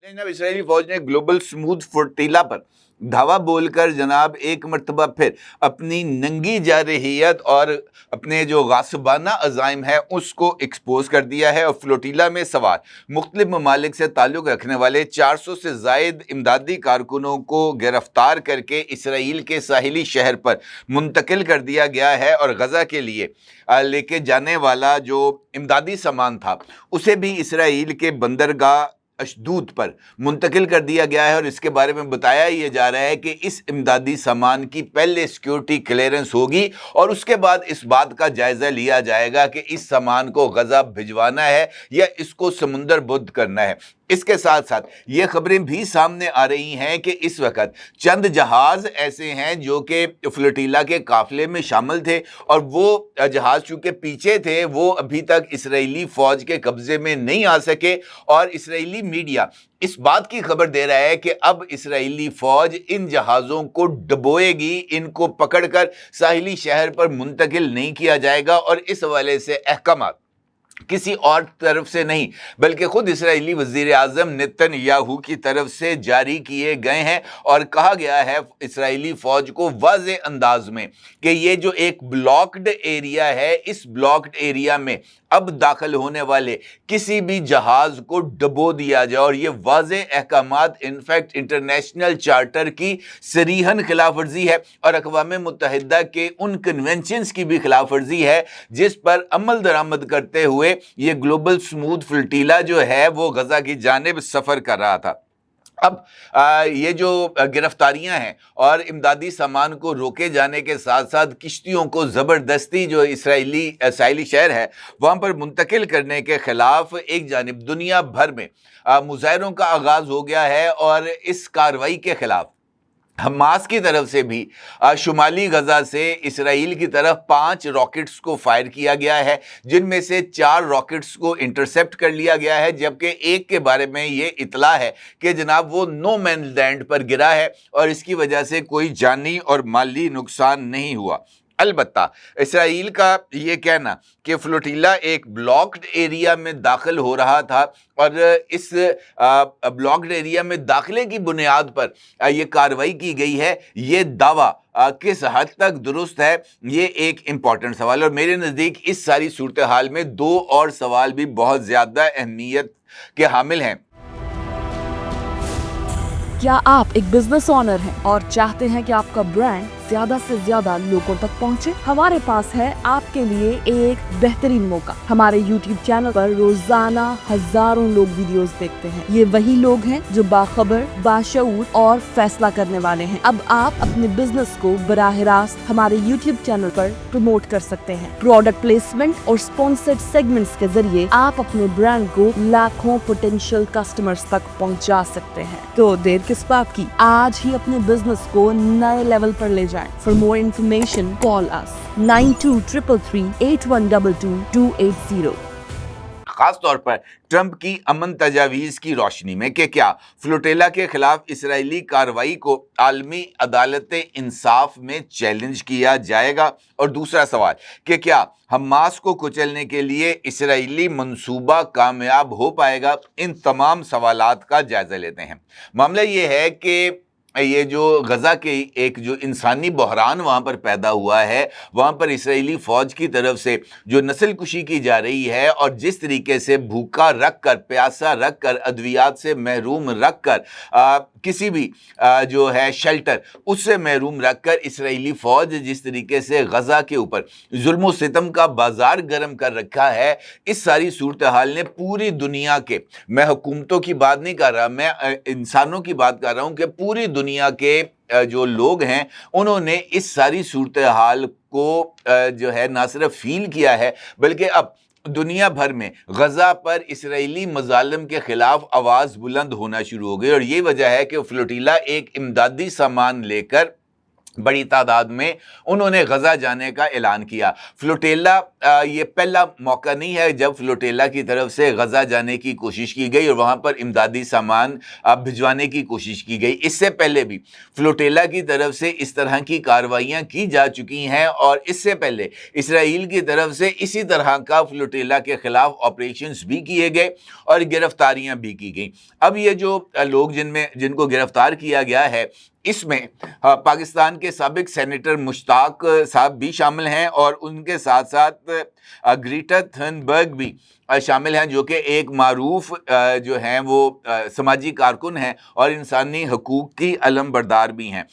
जनाब इसराइली फौज ने ग्लोबल स्मूथ फ्लोटिला पर धावा बोलकर जनाब एक मरतबा फिर अपनी नंगी जारहियत और अपने जो गासबाना अज़ाइम है उसको एक्सपोज कर दिया है और फ्लोटिला में सवार मुख्तलिफ ममालिक से ताल्लुक़ रखने वाले 400 से ज़ायद इमदादी कारकुनों को गिरफ्तार करके इसराइल के साहिली शहर पर मुंतकिल कर दिया गया है और गज़ा के लिए लेके जाने वाला जो इमदादी सामान था उसे भी इसराइल के बंदरगाह अशदूद पर मुंतकिल कर दिया गया है। और इसके बारे में बताया ये जा रहा है कि इस इमदादी सामान की पहले सिक्योरिटी क्लियरेंस होगी और उसके बाद इस बात का जायज़ा लिया जाएगा कि इस सामान को गज़ा भिजवाना है या इसको समुंदर बुद्ध करना है। इसके साथ साथ ये खबरें भी सामने आ रही हैं कि इस वक्त चंद जहाज़ ऐसे हैं जो कि फ्लोटिला के काफ़िले में शामिल थे और वो जहाज़ चूँकि पीछे थे वो अभी तक इसराइली फ़ौज के कब्ज़े में नहीं आ सके और इसराइली मीडिया इस बात की खबर दे रहा है कि अब इसराइली फ़ौज इन जहाज़ों को डुबोएगी, इनको पकड़कर साहिली शहर पर मुंतकिल नहीं किया जाएगा और इस हवाले से अहकामात किसी और तरफ से नहीं बल्कि खुद इसराइली वज़ीर आज़म नेतन्याहू की तरफ से जारी किए गए हैं और कहा गया है इसराइली फ़ौज को वाज़े अंदाज में कि ये जो एक ब्लॉक्ड एरिया है इस ब्लॉक्ड एरिया में अब दाखिल होने वाले किसी भी जहाज़ को डुबो दिया जाए और ये वाज़े अहकामात इनफैक्ट इंटरनेशनल चार्टर की सरीहन खिलाफ वर्जी है और अक़वाम मुत्तहिदा के उन कन्वेंशंस की भी खिलाफ वर्जी है जिस पर अमल दरामद करते हुए ये ग्लोबल स्मूथ फ्लोटिला जो है वो गज़ा की जानिब सफ़र कर रहा था। अब ये जो गिरफ्तारियां हैं और इमदादी सामान को रोके जाने के साथ साथ किश्तियों को ज़बरदस्ती जो इसराइली साहिली शहर है वहाँ पर मुंतकिल करने के ख़िलाफ़ एक जानिब दुनिया भर में मुज़ाहरों का आगाज़ हो गया है और इस कार्रवाई के ख़िलाफ़ हमास की तरफ से भी शुमाली गज़ा से इसराइल की तरफ 5 रॉकेट्स को फायर किया गया है जिनमें से 4 रॉकेट्स को इंटरसेप्ट कर लिया गया है जबकि एक के बारे में ये इतला है कि जनाब वो नो मैन लैंड पर गिरा है और इसकी वजह से कोई जानी और माली नुकसान नहीं हुआ। अलबत्ता इसराइल का ये कहना कि फ्लोटिला एक ब्लॉक्ड एरिया में दाखिल हो रहा था और इस ब्लॉक्ड एरिया में दाखिले की बुनियाद पर ये कार्रवाई की गई है, ये दावा किस हद तक दुरुस्त है ये एक इम्पॉर्टेंट सवाल। और मेरे नज़दीक इस सारी सूरत हाल में 2 और सवाल भी बहुत ज़्यादा अहमियत के हामिल हैं। क्या आप एक बिजनेस ओनर हैं और चाहते हैं कि आपका ब्रांड ज्यादा से ज्यादा लोगों तक पहुंचे? हमारे पास है आपके लिए एक बेहतरीन मौका। हमारे YouTube चैनल पर रोजाना हजारों लोग वीडियोस देखते हैं। ये वही लोग हैं जो बाखबर, बाशऊर और फैसला करने वाले हैं। अब आप अपने बिजनेस को बराह रास्त हमारे YouTube चैनल पर प्रमोट कर सकते हैं। प्रोडक्ट प्लेसमेंट और स्पॉन्सर्ड सेगमेंट्स के जरिए आप अपने ब्रांड को लाखों पोटेंशियल कस्टमर्स तक पहुंचा सकते हैं। तो देर किस बात की, आज ही अपने बिजनेस को नए लेवल पर ले जाएं। For more information, call us 9233812280। खास तौर पर ट्रंप की अमन तजावीज़ की रोशनी में कि क्या फ्लोटिला के खिलाफ इसराइली कार्रवाई को आलमी अदालत इंसाफ में चैलेंज किया जाएगा, और दूसरा सवाल कि क्या हमास को कुचलने के लिए इसराइली मंसूबा कामयाब हो पाएगा। इन तमाम सवालात का जायज़ा लेते हैं। मामला ये है कि ये जो गज़ा के एक जो इंसानी बहरान वहाँ पर पैदा हुआ है वहाँ पर इसराइली फ़ौज की तरफ से जो नस्ल कुशी की जा रही है और जिस तरीके से भूखा रख कर, प्यासा रख कर, अद्वियात से महरूम रख कर किसी भी जो है शेल्टर उससे महरूम रख कर इसराइली फ़ौज जिस तरीके से गज़ा के ऊपर जुल्म सितम का बाज़ार गर्म कर रखा है, इस सारी सूरत हाल ने पूरी दुनिया के, मैं हुकूमतों की बात नहीं कर रहा, मैं इंसानों की बात कर रहा हूँ कि पूरी दुनिया के जो लोग हैं उन्होंने इस सारी सूरत हाल को जो है ना सिर्फ फील किया है बल्कि अब दुनिया भर में गज़ा पर इसराइली मज़ालिम के ख़िलाफ़ आवाज़ बुलंद होना शुरू हो गई। और ये वजह है कि फ्लोटिला एक इमदादी सामान लेकर बड़ी तादाद में उन्होंने गजा जाने का ऐलान किया। फ्लोटेला ये पहला मौका नहीं है जब फ्लोटेला की तरफ से गजा जाने की कोशिश की गई और वहाँ पर इमदादी सामान भिजवाने की कोशिश की गई। इससे पहले भी फ्लोटेला की तरफ से इस तरह की कार्रवाइयाँ की जा चुकी हैं और इससे पहले इसराइल की तरफ से इसी तरह का फ्लोटेला के खिलाफ ऑपरेशंस भी किए गए और गिरफ्तारियाँ भी की गई। अब ये जो लोग जिनको गिरफ्तार किया गया है, इसमें पाकिस्तान के साबिक सेनेटर मुश्ताक साहब भी शामिल हैं और उनके साथ साथ ग्रेटा थनबर्ग भी शामिल हैं, जो कि एक मारूफ जो हैं वो समाजी कारकुन हैं और इंसानी हकूक़ की अलमबरदार भी हैं।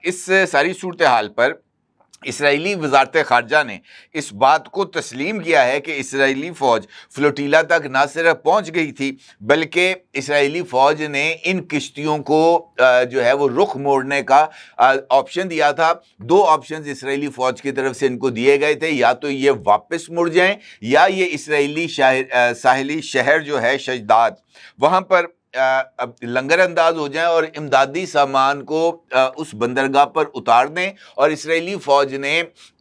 इस सारी सूरत हाल पर इसराइली वजारत ख़ारजा ने इस बात को तस्लीम किया है कि इसराइली फ़ौज फ्लोटीला तक ना सिर्फ पहुंच गई थी बल्कि इसराइली फ़ौज ने इन किश्तियों को जो है वो रुख मोड़ने का ऑप्शन दिया था। दो ऑप्शन इसराइली फ़ौज की तरफ से इनको दिए गए थे, या तो ये वापस मुड़ जाएं या ये इसराइली साहिली शहर जो है शजदाद वहाँ पर अब लंगर अंदाज हो जाएं और इमदादी सामान को उस बंदरगाह पर उतार दें। और इसराइली फ़ौज ने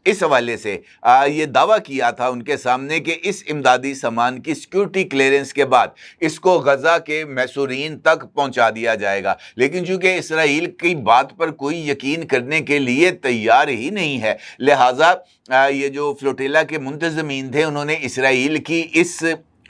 इस हवाले से ये दावा किया था उनके सामने कि इस इमदादी सामान की सिक्योरिटी क्लियरेंस के बाद इसको गजा के मैसूरीन तक पहुंचा दिया जाएगा। लेकिन चूंकि इसराइल की बात पर कोई यकीन करने के लिए तैयार ही नहीं है, लिहाजा ये जो फ्लोटेला के मुंतज़मीन थे उन्होंने इसराइल की इस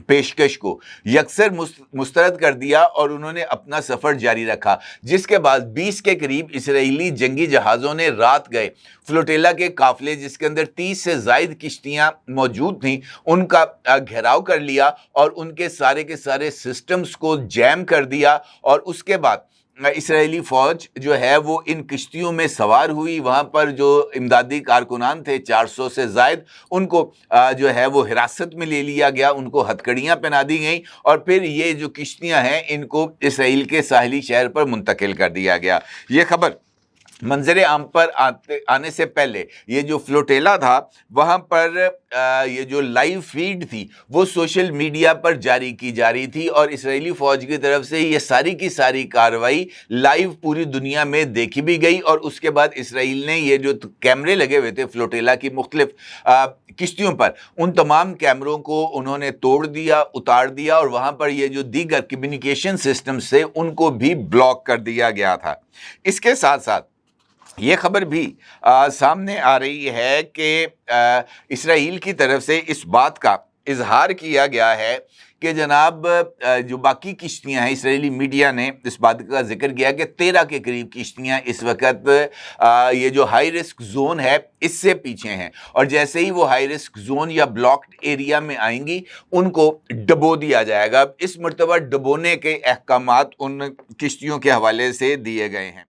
पेशकश को यकसर मुस्तरद कर दिया और उन्होंने अपना सफ़र जारी रखा, जिसके बाद 20 के करीब इसराइली जंगी जहाज़ों ने रात गए फ्लोटेला के काफ़िले, जिसके अंदर 30 से ज़ायद किश्तियाँ मौजूद थीं, उनका घेराव कर लिया और उनके सारे के सारे सिस्टम्स को जैम कर दिया। और उसके बाद इसराइली फ़ौज जो है वो इन किश्तियों में सवार हुई। वहाँ पर जो इमदादी कारकुनान थे 400 से ज़ायद, उनको जो है वो हिरासत में ले लिया गया, उनको हथकड़ियाँ पहना दी गई और फिर ये जो किश्तियाँ हैं इनको इसराइल के साहिली शहर पर मुंतकिल कर दिया गया। ये खबर मंजर आम पर आने से पहले ये जो फ्लोटेला था वहाँ पर ये जो लाइव फीड थी वो सोशल मीडिया पर जारी की जा रही थी और इसराइली फ़ौज की तरफ से ये सारी की सारी कार्रवाई लाइव पूरी दुनिया में देखी भी गई। और उसके बाद इसराइल ने ये जो कैमरे लगे हुए थे फ्लोटेला की मुख्तलिफ किश्तियों पर, उन तमाम कैमरों को उन्होंने तोड़ दिया, उतार दिया और वहाँ पर ये जो दीगर कम्युनिकेशन सिस्टम्स थे उनको भी ब्लॉक कर दिया गया था। इसके साथ साथ ये खबर भी सामने आ रही है कि इसराइल की तरफ से इस बात का इजहार किया गया है कि जनाब जो बाकी किश्तियां हैं, इसराइली मीडिया ने इस बात का जिक्र किया कि 13 के करीब किश्तियां इस वक्त ये जो हाई रिस्क जोन है इससे पीछे हैं और जैसे ही वो हाई रिस्क जोन या ब्लॉक्ड एरिया में आएंगी उनको डबो दिया जाएगा। इस मरतबा डबोने के अहकामात उन किश्तियों के हवाले से दिए गए हैं।